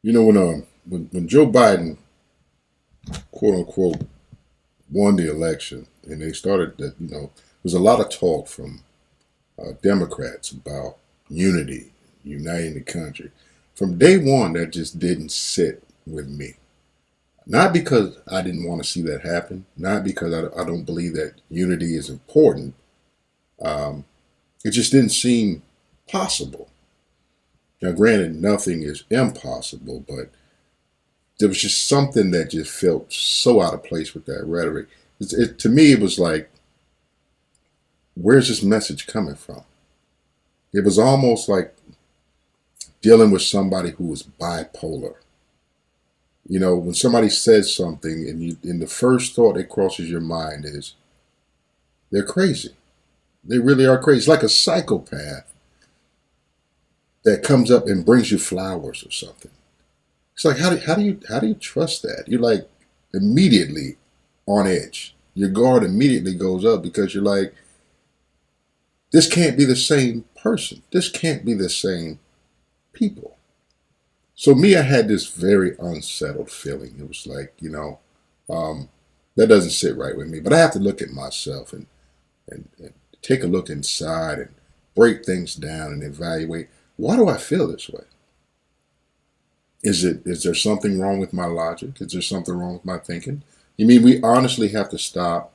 When Joe Biden, quote unquote, won the election, and they started that, there's a lot of talk from Democrats about unity, uniting the country. From day one, that just didn't sit with me. Not because I didn't want to see that happen, not because I don't believe that unity is important. It just didn't seem possible. Now, granted, nothing is impossible, but there was just something that just felt so out of place with that rhetoric. To me, it was like, where's this message coming from? It was almost like dealing with somebody who was bipolar. When somebody says something and the first thought that crosses your mind is, they're crazy. They really are crazy. It's like a psychopath that comes up and brings you flowers or something. It's like, how do you trust that? You're like immediately on edge. Your guard immediately goes up because you're like, this can't be the same person. This can't be the same people. So me, I had this very unsettled feeling. It was like, that doesn't sit right with me. But I have to look at myself and take a look inside and break things down and evaluate. Why do I feel this way? Is there something wrong with my logic? Is there something wrong with my thinking? You mean we honestly have to stop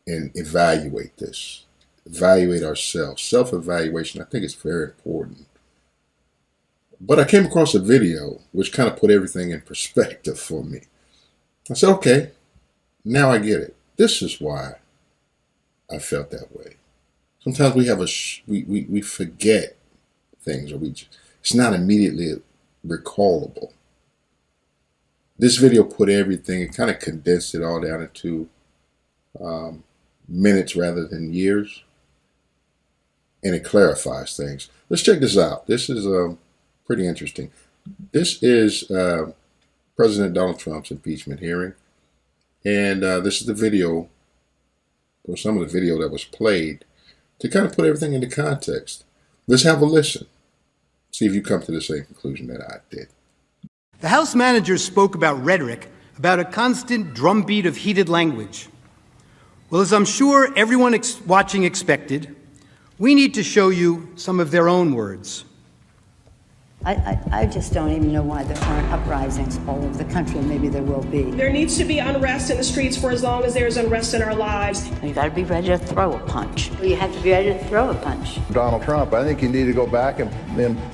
and evaluate this, evaluate ourselves. Self-evaluation, I think, is very important. But I came across a video which kind of put everything in perspective for me. I said, okay, now I get it. This is why I felt that way. Sometimes we have we forget things, or it's not immediately recallable. This video put everything, it kind of condensed it all down into minutes rather than years, and it clarifies things. Let's check this out. This is pretty interesting. This is President Donald Trump's impeachment hearing, and this is the video, or some of the video that was played to kind of put everything into context. Let's have a listen. See if you come to the same conclusion that I did. The House managers spoke about rhetoric, about a constant drumbeat of heated language. Well, as I'm sure everyone watching expected, we need to show you some of their own words. I just don't even know why there aren't uprisings all over the country. Maybe there will be. There needs to be unrest in the streets for as long as there's unrest in our lives. You got to be ready to throw a punch. You have to be ready to throw a punch. Donald Trump, I think you need to go back and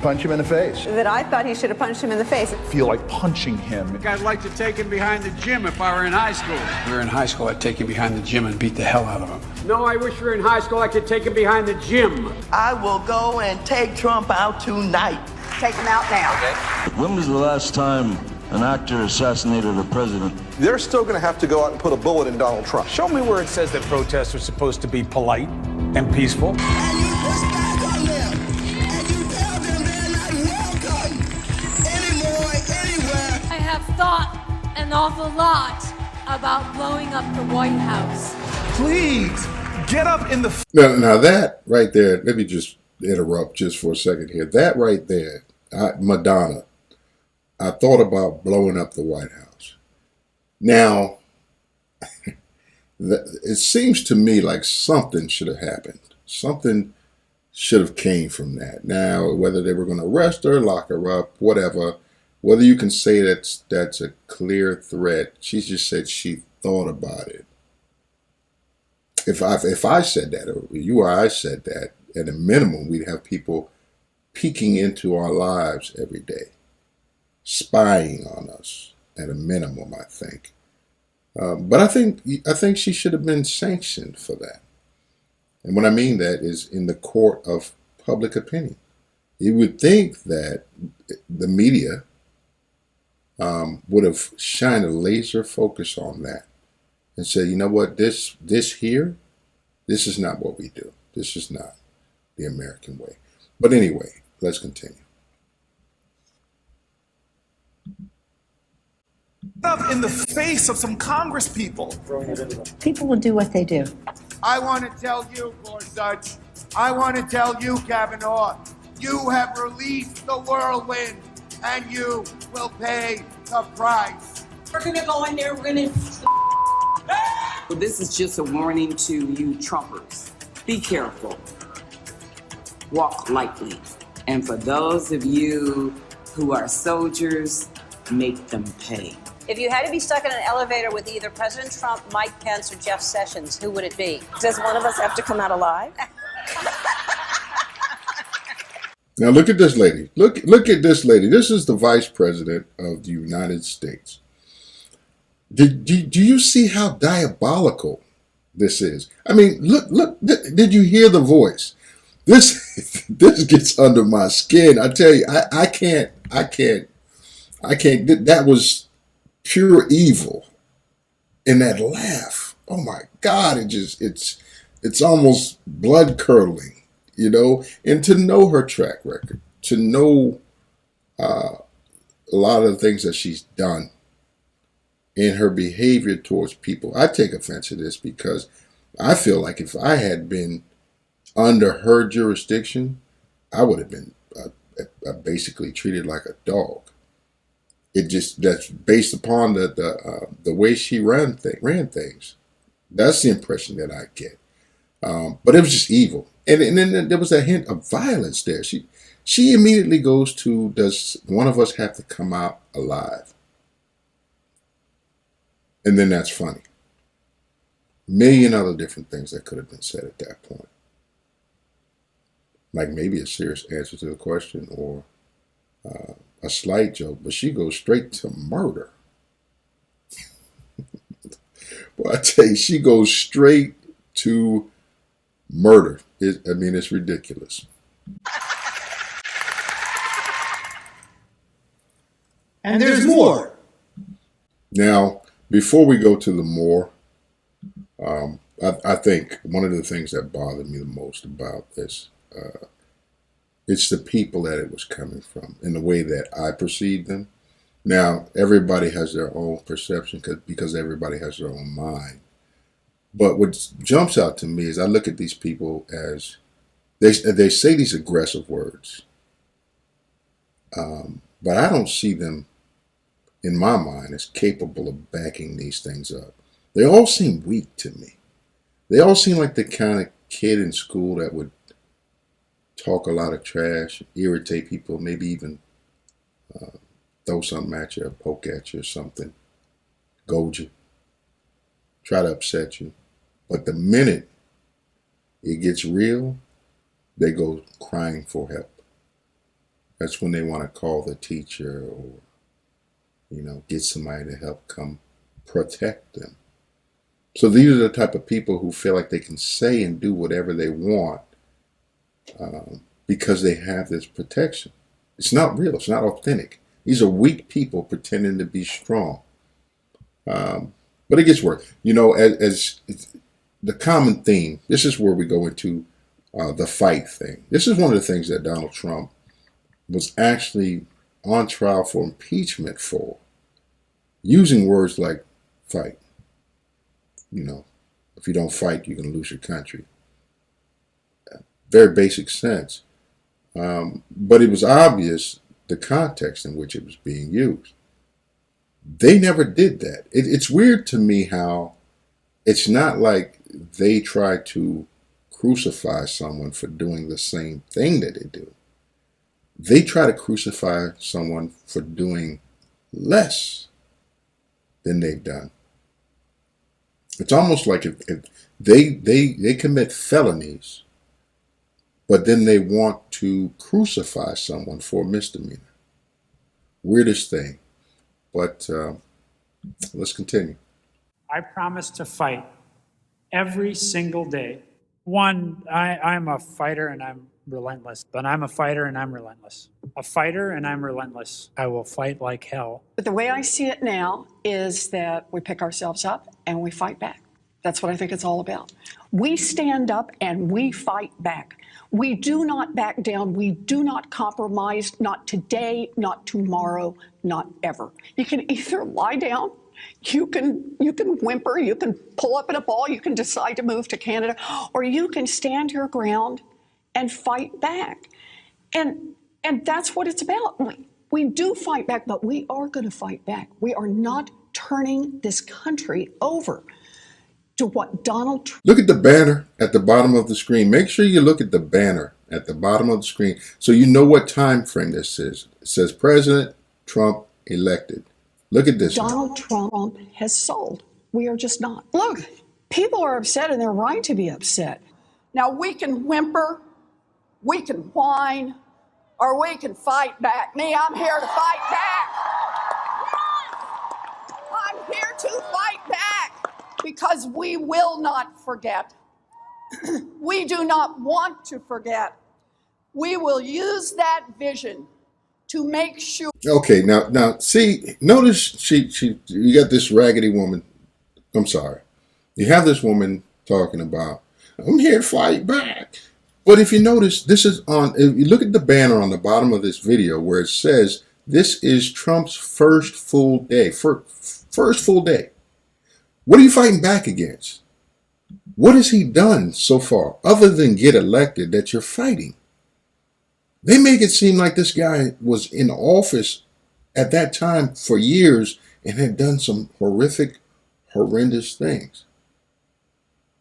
punch him in the face. That I thought he should have punched him in the face. Feel like punching him. I'd like to take him behind the gym if I were in high school. If we were in high school, I'd take him behind the gym and beat the hell out of him. No, I wish we were in high school. I could take him behind the gym. I will go and take Trump out tonight. Take him out now. Okay. When was the last time an actor assassinated a president? They're still going to have to go out and put a bullet in Donald Trump. Show me where it says that protests are supposed to be polite and peaceful. And you push back on them, and you tell them they're not welcome anymore, anywhere. I have thought an awful lot about blowing up the White House. Please, get up in the... Now that right there, let me just interrupt just for a second here. That right there, Madonna, I thought about blowing up the White House. Now, it seems to me like something should have happened. Something should have came from that. Now, whether they were going to arrest her, lock her up, whatever, whether you can say that's a clear threat, she just said she thought about it. If I said that, or you or I said that, at a minimum, we'd have people peeking into our lives every day, spying on us at a minimum, I think. But I think she should have been sanctioned for that. And what I mean that is in the court of public opinion. You would think that the media would have shined a laser focus on that and said, you know what, this here, this is not what we do. This is not the American way. But anyway, let's continue. In the face of some Congress people. People will do what they do. I want to tell you, Gorsuch, I want to tell you, Kavanaugh, you have released the whirlwind, and you will pay the price. We're going to go in there, we're going to... This is just a warning to you Trumpers. Be careful. Walk lightly. And for those of you who are soldiers, make them pay. If you had to be stuck in an elevator with either President Trump, Mike Pence, or Jeff Sessions, who would it be? Does one of us have to come out alive? Now look at this lady. Look at this lady. This is the Vice President of the United States. Do you see how diabolical this is? I mean, look. Did you hear the voice? This gets under my skin. I tell you, I can't. That was pure evil. And that laugh. Oh my God! It's almost blood curdling, you know. And to know her track record, to know a lot of the things that she's done in her behavior towards people. I take offense to this because I feel like if I had been under her jurisdiction, I would have been basically treated like a dog. That's based upon the way she ran things. That's the impression that I get. But it was just evil, and then there was a hint of violence there. She immediately goes to, does one of us have to come out alive? And then that's funny. Million other different things that could have been said at that point. Like maybe a serious answer to the question or a slight joke, but she goes straight to murder. Well, I tell you, she goes straight to murder. It's ridiculous. And there's more. Now, before we go to the more, I think one of the things that bothered me the most about this, it's the people that it was coming from and the way that I perceived them. Now, everybody has their own perception because everybody has their own mind. But what jumps out to me is I look at these people as, they say these aggressive words. But I don't see them, in my mind, as capable of backing these things up. They all seem weak to me. They all seem like the kind of kid in school that would talk a lot of trash, irritate people, maybe even throw something at you, or poke at you or something, goad you, try to upset you. But the minute it gets real, they go crying for help. That's when they want to call the teacher or, get somebody to help come protect them. So these are the type of people who feel like they can say and do whatever they want because they have this protection. It's not real. It's not authentic. These are weak people pretending to be strong. But it gets worse. As the common theme, this is where we go into the fight thing. This is one of the things that Donald Trump was actually on trial for impeachment for, using words like fight. If you don't fight, you're going to lose your country. Very basic sense. But it was obvious the context in which it was being used. They never did that. It's weird to me how it's not like they try to crucify someone for doing the same thing that they do. They try to crucify someone for doing less than they've done. It's almost like if they commit felonies, but then they want to crucify someone for a misdemeanor. Weirdest thing. But let's continue. I promise to fight every single day. One, I'm a fighter and I'm relentless. But I'm a fighter and I'm relentless. A fighter and I'm relentless. I will fight like hell. But the way I see it now is that we pick ourselves up and we fight back. That's what I think it's all about. We stand up and we fight back. We do not back down. We do not compromise, not today, not tomorrow, not ever. You can either lie down, you can whimper, you can pull up in a ball, you can decide to move to Canada, or you can stand your ground and fight back. And that's what it's about. We do fight back, but we are going to fight back. We are not turning this country over to what Donald Trump. Look at the banner at the bottom of the screen. Make sure you look at the banner at the bottom of the screen so you know what time frame this is. It says President Trump elected. Look at this. Donald Trump has sold. We are just not. Look, people are upset and they're right to be upset. Now, we can whimper, we can whine, or we can fight back. Me, I'm here to fight back. I'm here to fight back because we will not forget. We do not want to forget. We will use that vision to make sure. Okay, now, see, notice you got this raggedy woman. I'm sorry. You have this woman talking about, I'm here to fight back. But if you notice, this is on, if you look at the banner on the bottom of this video where it says, this is Trump's first full day. First full day. What are you fighting back against? What has he done so far other than get elected that you're fighting? They make it seem like this guy was in office at that time for years and had done some horrific, horrendous things.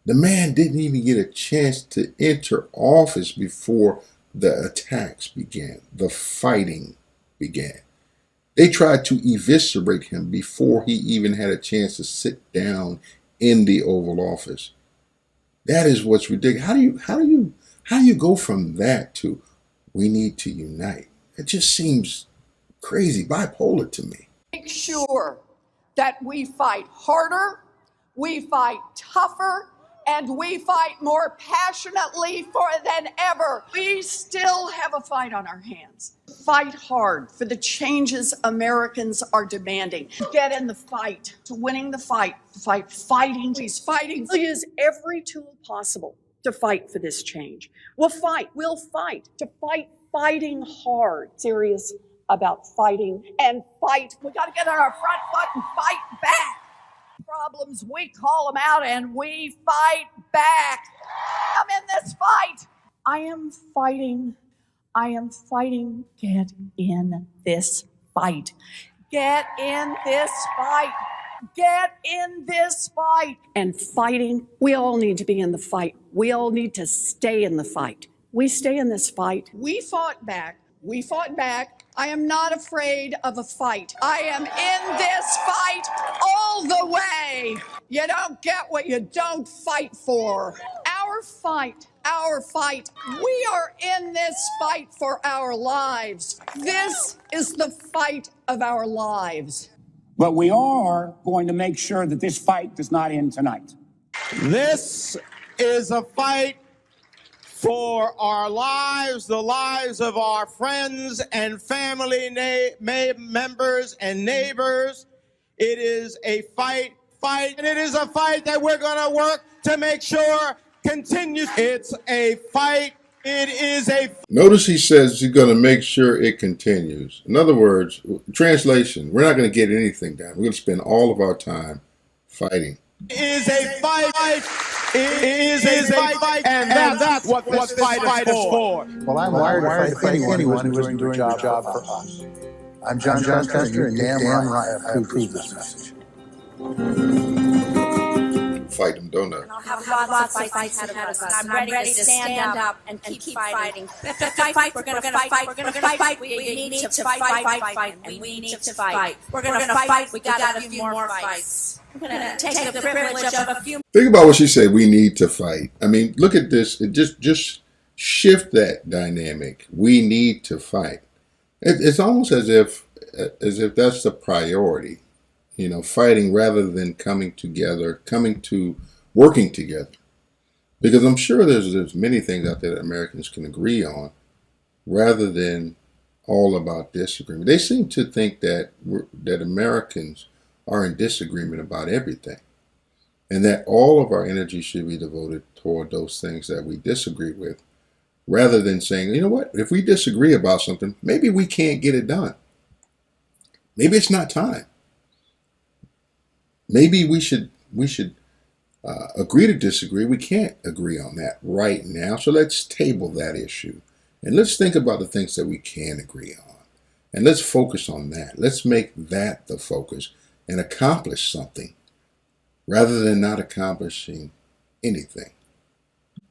The man didn't even get a chance to enter office before the attacks began, the fighting began. They tried to eviscerate him before he even had a chance to sit down in the Oval Office. That is what's ridiculous. How do you go from that to we need to unite? It just seems crazy, bipolar to me. Make sure that we fight harder, we fight tougher, and we fight more passionately than ever. We still have a fight on our hands. Fight hard for the changes Americans are demanding. Get in the fight, to winning the fight, fighting. He's fighting. We'll use every tool possible to fight for this change. We'll fight to fighting hard. Serious about fighting and fight. We got to get on our front foot and fight back. Problems, we call them out and we fight back. I'm in this fight. I am fighting. Get in this fight. Get in this fight. Get in this fight. And fighting, we all need to be in the fight. We all need to stay in the fight. We stay in this fight. We fought back. I am not afraid of a fight. I am in this fight all the way. You don't get what you don't fight for. Our fight. We are in this fight for our lives. This is the fight of our lives. But we are going to make sure that this fight does not end tonight. This is a fight for our lives, the lives of our friends and family members and neighbors. It is a fight, and it is a fight that we're going to work to make sure continues. It's a fight. It is a... Notice he says he's going to make sure it continues. In other words, translation, we're not going to get anything done. We're going to spend all of our time fighting. It is a fight. It is a fight, and that's what this fight is for. Well, I'm wired to fight anyone who isn't doing a job for us. I'm John Chester, and damn right I approve this message. Fight them, don't I? I'll have lots of fights ahead of us. I'm ready to stand up and keep fighting. We're going to fight. We need to fight. And we need to fight. We're going to fight. We got a few more fights. We're going to take the privilege of a few. Think about what she said. We need to fight. I mean, look at this. It just shift that dynamic. We need to fight. It's almost as if that's the priority. You know, fighting rather than coming together, working together. Because I'm sure there's many things out there that Americans can agree on rather than all about disagreement. They seem to think that Americans are in disagreement about everything and that all of our energy should be devoted toward those things that we disagree with rather than saying, you know what, if we disagree about something, maybe we can't get it done. Maybe it's not time. Maybe we should agree to disagree. We can't agree on that right now. So let's table that issue. And let's think about the things that we can agree on. And let's focus on that. Let's make that the focus and accomplish something rather than not accomplishing anything.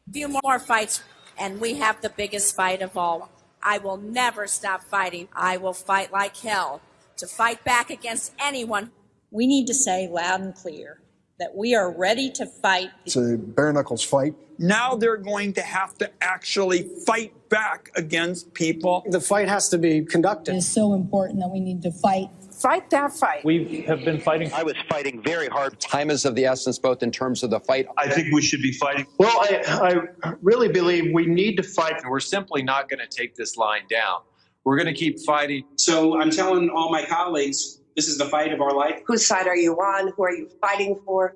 A few more fights, and we have the biggest fight of all. I will never stop fighting. I will fight like hell to fight back against anyone. We need to say loud and clear that we are ready to fight. It's a bare knuckles fight. Now they're going to have to actually fight back against people. The fight has to be conducted. It's so important that we need to fight. Fight that fight. We have been fighting. I was fighting very hard. Time is of the essence, both in terms of the fight. I think we should be fighting. Well, I really believe we need to fight. We're simply not going to take this line down. We're going to keep fighting. So I'm telling all my colleagues, this is the fight of our life. Whose side are you on? Who are you fighting for?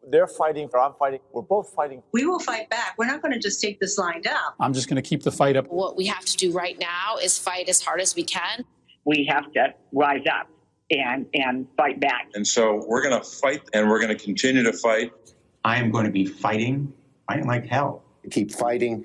They're fighting, I'm fighting. We're both fighting. We will fight back. We're not going to just take this line down. I'm just going to keep the fight up. What we have to do right now is fight as hard as we can. We have to rise up and fight back. And so we're going to fight, and we're going to continue to fight. I am going to be fighting like hell. Keep fighting,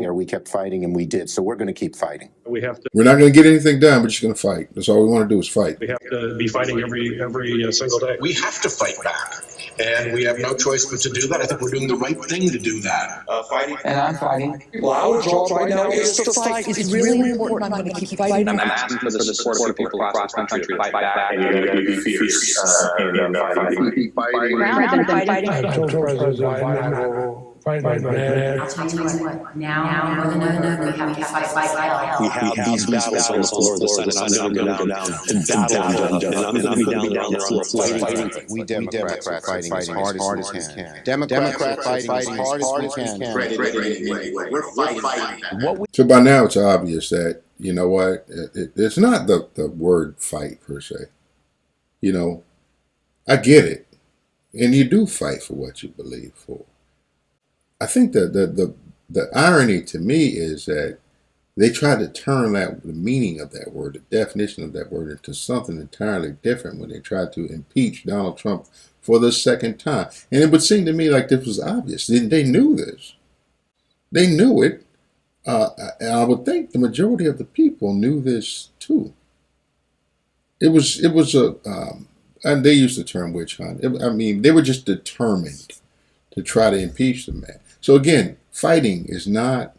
or we kept fighting and we did. So we're going to keep fighting. We're not going to get anything done. We're just going to fight. That's all we want to do is fight. We have to be fighting every single day. We have to fight back, and we have no choice but to do that. I think we're doing the right thing to do that. Fighting. And I'm fighting. Well, our job right now is to fight. It's really important. I'm going to keep fighting. I'm asking for the support of people across the country to fight back. And you're going to be fierce in fighting. Keep fighting. I told President Biden fight like mad. I'll tell you what, now more than ever, we have to fight hell. We have these battles on the floor of the Senate. I'm going to go down and battle them. And I'm going to be down there on the floor fighting. We Democrats are fighting as hard as we can. Democrats fighting as hard as we can. We're fighting. So by now it's obvious that, you know what, it's not the word fight per se. You know, I get it. And you do fight for what you believe for. I think the irony to me is that they tried to turn the meaning of that word, the definition of that word, into something entirely different when they tried to impeach Donald Trump for the second time. And it would seem to me like this was obvious. They knew this. They knew it. And I would think the majority of the people knew this too. It was and they used the term witch hunt. They were just determined to try to impeach the man. So again, fighting is not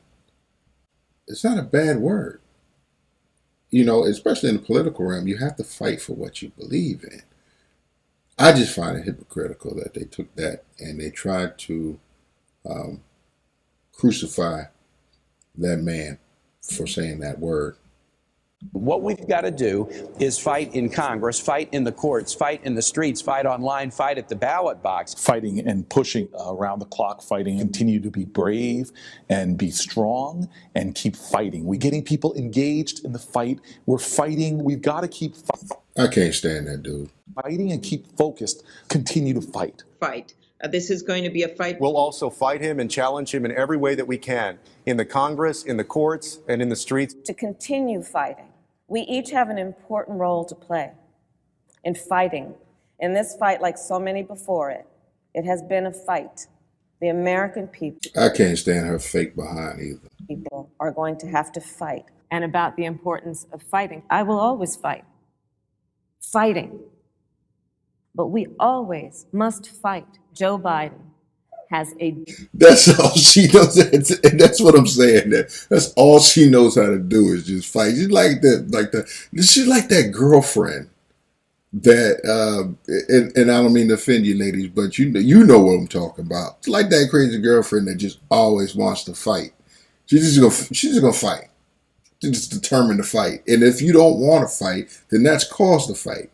a bad word. You know, especially in the political realm, you have to fight for what you believe in. I just find it hypocritical that they took that and they tried to crucify that man for saying that word. What we've got to do is fight in Congress, fight in the courts, fight in the streets, fight online, fight at the ballot box. Fighting and pushing around the clock, fighting, continue to be brave and be strong and keep fighting. We're getting people engaged in the fight. We're fighting. We've got to keep fighting. I can't stand that dude. Fighting and keep focused. Continue to fight. Fight. This is going to be a fight. We'll also fight him and challenge him in every way that we can, in the Congress, in the courts, and in the streets. To continue fighting. We each have an important role to play in fighting. In this fight, like so many before it, it has been a fight. The American people. I can't stand her fake behind either. People are going to have to fight. And about the importance of fighting, I will always fight. Fighting. But we always must fight. Joe Biden has a... That's all she knows. And that's what I'm saying. That's all she knows how to do is just fight. She's like that girlfriend that, and I don't mean to offend you ladies, but you know what I'm talking about. It's like that crazy girlfriend that just always wants to fight. She's just gonna fight. She's just determined to fight. And if you don't want to fight, then that's cause to fight.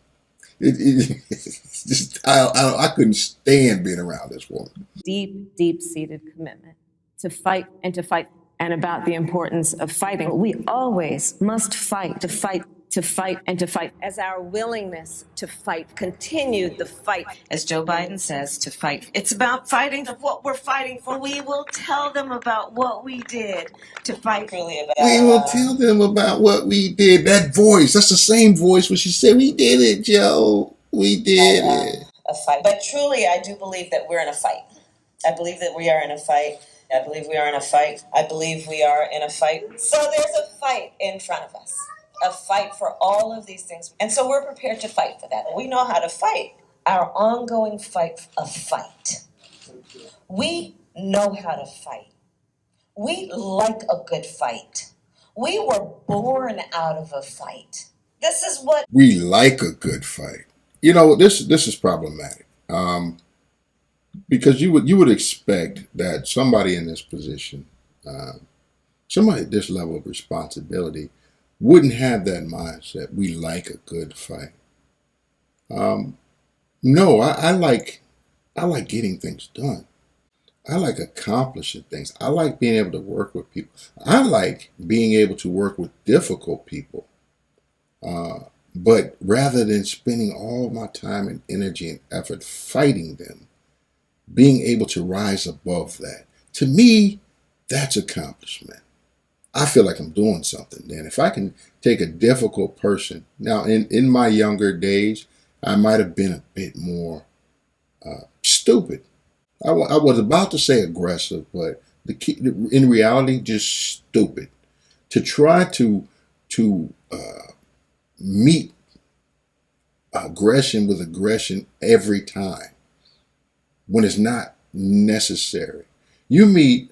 It's just I couldn't stand being around this woman. Deep-seated commitment to fight and about the importance of fighting. We always must fight, to fight, and to fight. As our willingness to fight continued the fight, as Joe Biden says, to fight. It's about fighting of what we're fighting for. We will tell them about what we did to fight. Really about. We will tell them about what we did. That voice, that's the same voice when she said, "We did it, Joe. We did it." A fight. But truly, I do believe that we're in a fight. I believe that we are in a fight. I believe we are in a fight. I believe we are in a fight. So there's a fight in front of us. a fight for all of these things. And so we're prepared to fight for that. We know how to fight. Our ongoing fight of fight. We know how to fight. We like a good fight. We were born out of a fight. This is what We like a good fight. You know, this is problematic. Because you would expect that somebody in this position, somebody at this level of responsibility, wouldn't have that mindset. We like a good fight. No, I like getting things done. I like accomplishing things. I like being able to work with people. I like being able to work with difficult people. But rather than spending all my time and energy and effort fighting them, being able to rise above that, to me, that's accomplishment. I feel like I'm doing something then. If I can take a difficult person, now in my younger days, I might have been a bit more stupid. I was about to say aggressive, but in reality, just stupid. To try to meet aggression with aggression every time when it's not necessary. You meet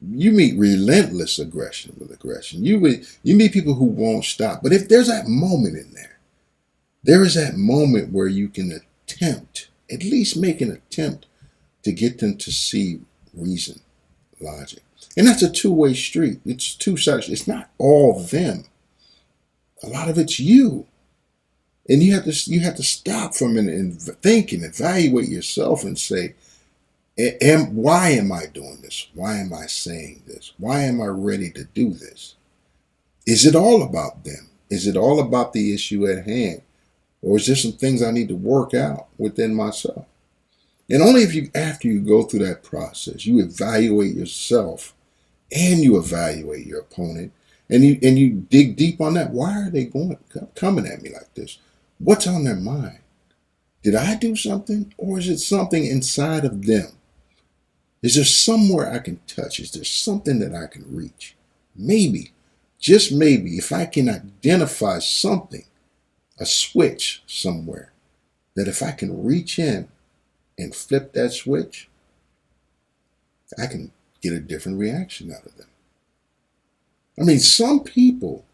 relentless aggression with aggression. You meet people who won't stop. But if there's that moment in there is that moment where you can at least make an attempt to get them to see reason, logic. And that's a two-way street. It's two sides. It's not all them. A lot of it's you. And you have to stop from and think and evaluate yourself and say, why am I doing this? Why am I saying this? Why am I ready to do this? Is it all about them? Is it all about the issue at hand? Or is there some things I need to work out within myself? And only after you go through that process, you evaluate yourself and you evaluate your opponent, and you dig deep on that. Why are they coming at me like this? What's on their mind? Did I do something, or is it something inside of them? Is there somewhere I can touch? Is there something that I can reach? Maybe, just maybe, if I can identify something, a switch somewhere, that if I can reach in and flip that switch, I can get a different reaction out of them. I mean, some people,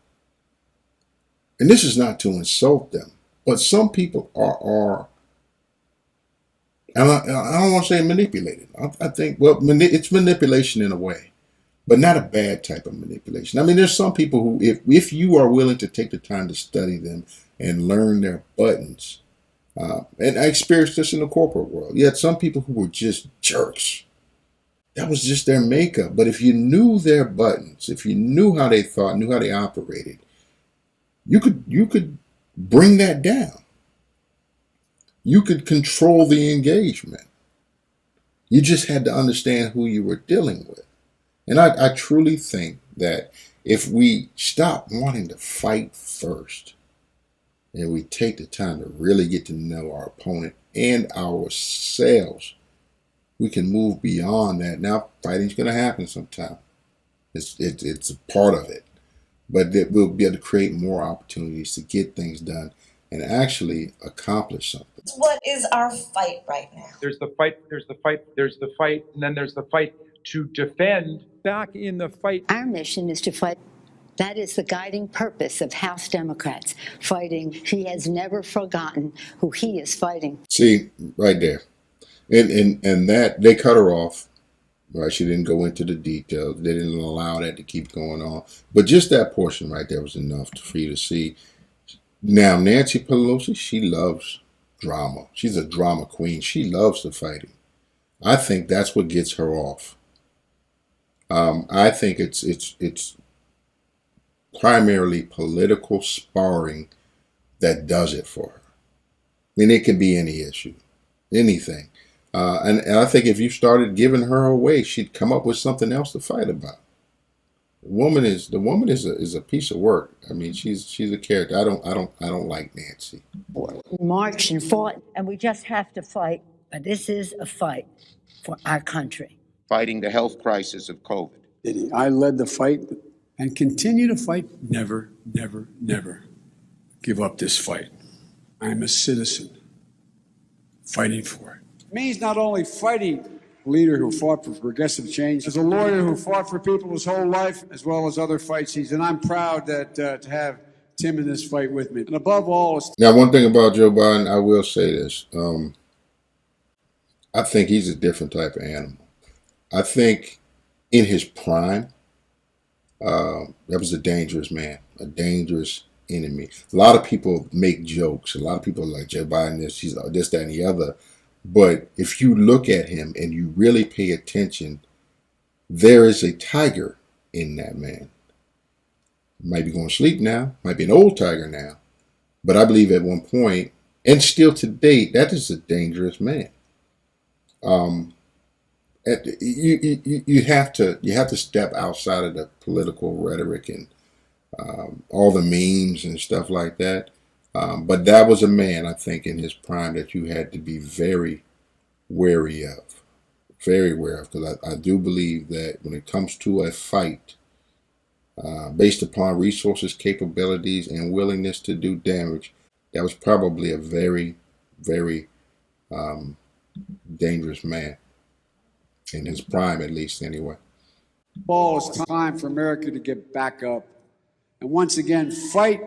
and this is not to insult them, but some people are and I don't want to say manipulated. I think, well, it's manipulation in a way, but not a bad type of manipulation. I mean, there's some people who, if you are willing to take the time to study them and learn their buttons, and I experienced this in the corporate world. You had some people who were just jerks. That was just their makeup. But if you knew their buttons, if you knew how they thought, knew how they operated, you could bring that down. You could control the engagement. You just had to understand who you were dealing with. And I truly think that if we stop wanting to fight first, and we take the time to really get to know our opponent and ourselves, we can move beyond that. Now, fighting's going to happen sometime. It's a part of it. But that we'll be able to create more opportunities to get things done and actually accomplish something. What is our fight right now? There's the fight, and then there's the fight to defend. Back in the fight. Our mission is to fight. That is the guiding purpose of House Democrats, fighting. He has never forgotten who he is fighting. See, right there. And that, they cut her off. Right? She didn't go into the details. They didn't allow that to keep going on. But just that portion right there was enough for you to see. Now, Nancy Pelosi, she loves drama. She's a drama queen. She loves the fighting. I think that's what gets her off. I think it's primarily political sparring that does it for her. I mean, it can be any issue, anything. And I think if you started giving her away, she'd come up with something else to fight about. The woman is a piece of work. I mean, she's a character. I don't like Nancy. Marched and fought, and we just have to fight. But this is a fight for our country. Fighting the health crisis of COVID. I led the fight and continue to fight. Never, never, never give up this fight. I'm a citizen fighting for it. It means not only fighting a leader who fought for progressive change, as a lawyer who fought for people his whole life, as well as other fights and I'm proud that to have Tim in this fight with me. And above all, now, one thing about Joe Biden, I will say this. I think he's a different type of animal. I think in his prime, that was a dangerous man, a dangerous enemy. A lot of people make jokes. A lot of people are like, Joe Biden is, he's this, that, and the other. But if you look at him and you really pay attention, there is a tiger in that man. Might be going to sleep now, might be an old tiger now. But I believe at one point, and still to date, that is a dangerous man. You have to step outside of the political rhetoric and all the memes and stuff like that. But that was a man, I think, in his prime that you had to be very wary of, because I do believe that when it comes to a fight, based upon resources, capabilities, and willingness to do damage, that was probably a very, very dangerous man. In his prime, at least, anyway. all, it's time for America to get back up and once again fight.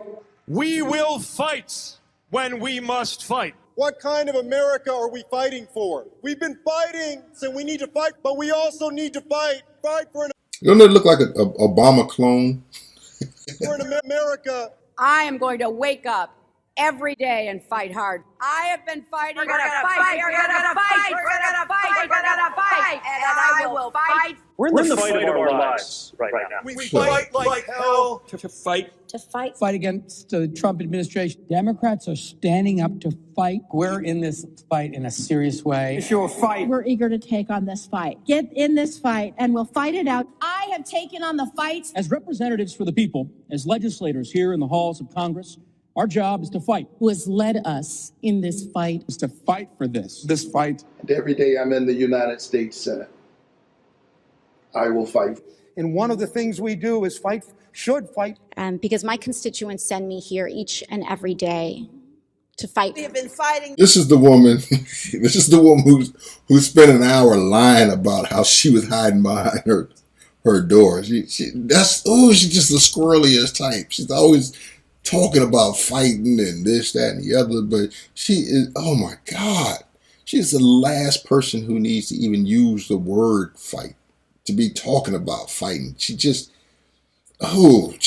We will fight when we must fight. What kind of America are we fighting for? We've been fighting, so we need to fight, but we also need to fight for an Doesn't it look like an Obama clone? for an America. I am going to wake up every day and fight hard. I have been fighting. We're gonna fight. We're gonna fight. We're gonna fight. We're gonna fight. And I will fight. We're in the fight of our lives right now. We fight like hell to fight. To fight. Fight against the Trump administration. Democrats are standing up to fight. We're in this fight in a serious way. If you'll fight. We're eager to take on this fight. Get in this fight and we'll fight it out. I have taken on the fights. As representatives for the people, as legislators here in the halls of Congress, our job is to fight. Who has led us in this fight. Is to fight for this fight. And every day I'm in the United States Senate, I will fight. And one of the things we do is fight, should fight. Because my constituents send me here each and every day to fight. We have been fighting. This is the woman. This is the woman who spent an hour lying about how she was hiding behind her door. She's just the squirreliest type. She's always talking about fighting and this, that, and the other. But she is, oh my God, she's the last person who needs to even use the word fight to be talking about fighting. She just fighting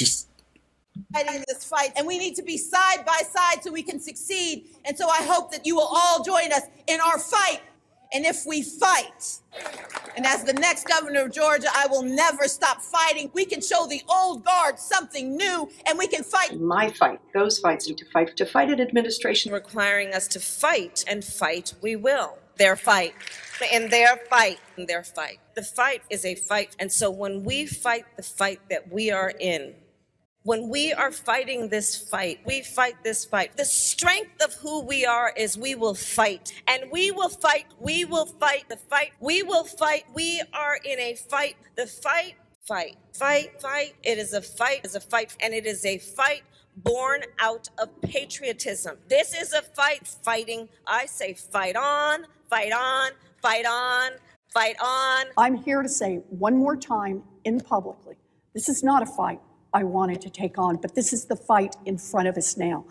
this fight, and we need to be side by side so we can succeed. And so I hope that you will all join us in our fight. And if we fight, and as the next governor of Georgia, I will never stop fighting. We can show the old guard something new, and we can fight. My fight, those fights need to fight an administration Requiring us to fight, and fight we will. Their fight, and their fight, and their fight. The fight is a fight. And so when we fight the fight that we are in, when we are fighting this fight, we fight this fight. The strength of who we are is we will fight. And we will fight, the fight, we will fight. We are in a fight. The fight. It is a fight, and it is a fight born out of patriotism. This is a fight, fighting. I say fight on, fight on, fight on, fight on. I'm here to say one more time in publicly, this is not a fight I wanted to take on, but this is the fight in front of us now.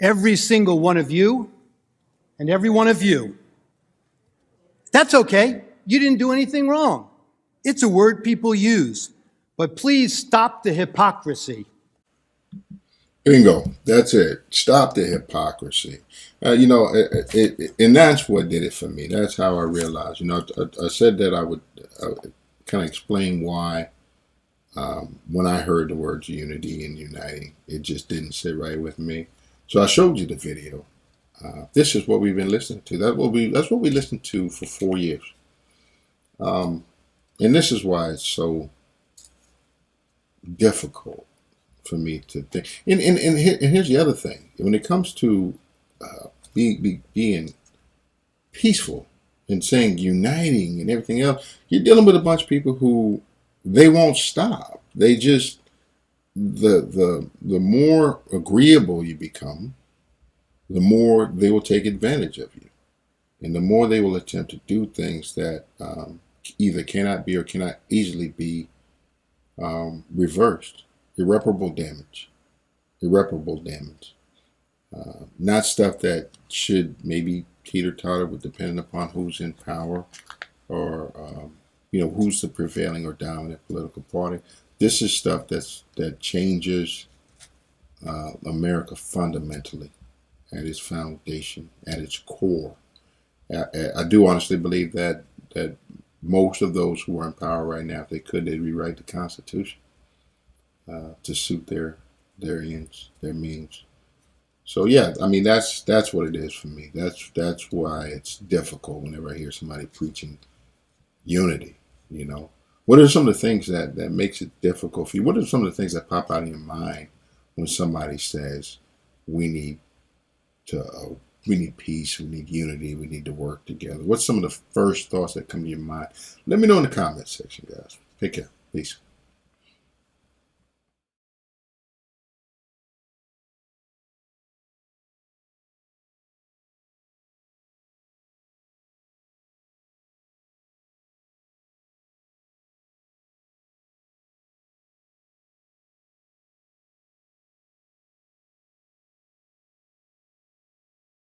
Every single one of you and every one of you. That's okay. You didn't do anything wrong. It's a word people use. But please stop the hypocrisy. Bingo. That's it. Stop the hypocrisy. And that's what did it for me. That's how I realized. I said that I would kind of explain why when I heard the words unity and uniting, it just didn't sit right with me. So I showed you the video. This is what we've been listening to. That's what we listened to for 4 years. And this is why it's so difficult for me to think. And here's the other thing. When it comes to being peaceful and saying uniting and everything else, you're dealing with a bunch of people who they won't stop. They just the more agreeable you become, the more they will take advantage of you, and the more they will attempt to do things that either cannot be or cannot easily be reversed. Irreparable damage. Irreparable damage. Not stuff that should maybe teeter-totter with depending upon who's in power or who's the prevailing or dominant political party. This is stuff that changes America fundamentally at its foundation, at its core. I do honestly believe that most of those who are in power right now, if they could, they'd rewrite the Constitution to suit their ends, their means. So yeah, I mean that's what it is for me. That's why it's difficult whenever I hear somebody preaching unity. What are some of the things that makes it difficult for you? What are some of the things that pop out in your mind when somebody says we need peace, we need unity, we need to work together? What's some of the first thoughts that come to your mind? Let me know in the comments section, guys. Take care. Peace.